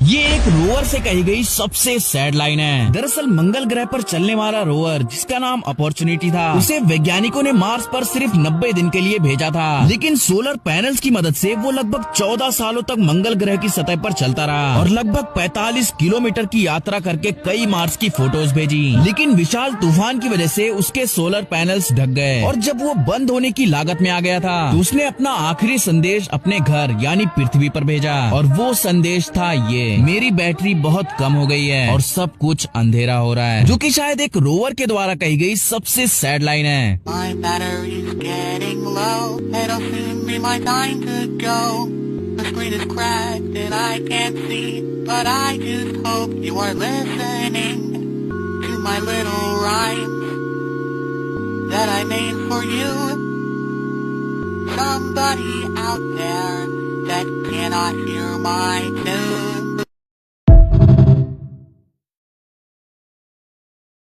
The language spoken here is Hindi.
ये एक रोवर से कही गई सबसे सैड लाइन है। दरअसल मंगल ग्रह पर चलने वाला रोवर जिसका नाम अपॉर्चुनिटी था, उसे वैज्ञानिकों ने मार्स पर सिर्फ 90 दिन के लिए भेजा था। लेकिन सोलर पैनल्स की मदद से वो लगभग 14 सालों तक मंगल ग्रह की सतह पर चलता रहा और लगभग 45 किलोमीटर की यात्रा करके कई मार्स की फोटोज भेजी। लेकिन विशाल तूफान की वजह से उसके सोलर पैनल्स ढक गए और जब वो बंद होने की लागत में आ गया था तो उसने अपना आखिरी संदेश अपने घर यानी पृथ्वी पर भेजा और वो संदेश था ये: मेरी बैटरी बहुत कम हो गई है और सब कुछ अंधेरा हो रहा है, जो कि शायद एक रोवर के द्वारा कही गई सबसे सैड लाइन है। My battery's getting low, it'll soon be my time to go. The screen is cracked and I can't see, but I just hope you are listening to my little rhyme that I made for you. Somebody out there that cannot hear my news.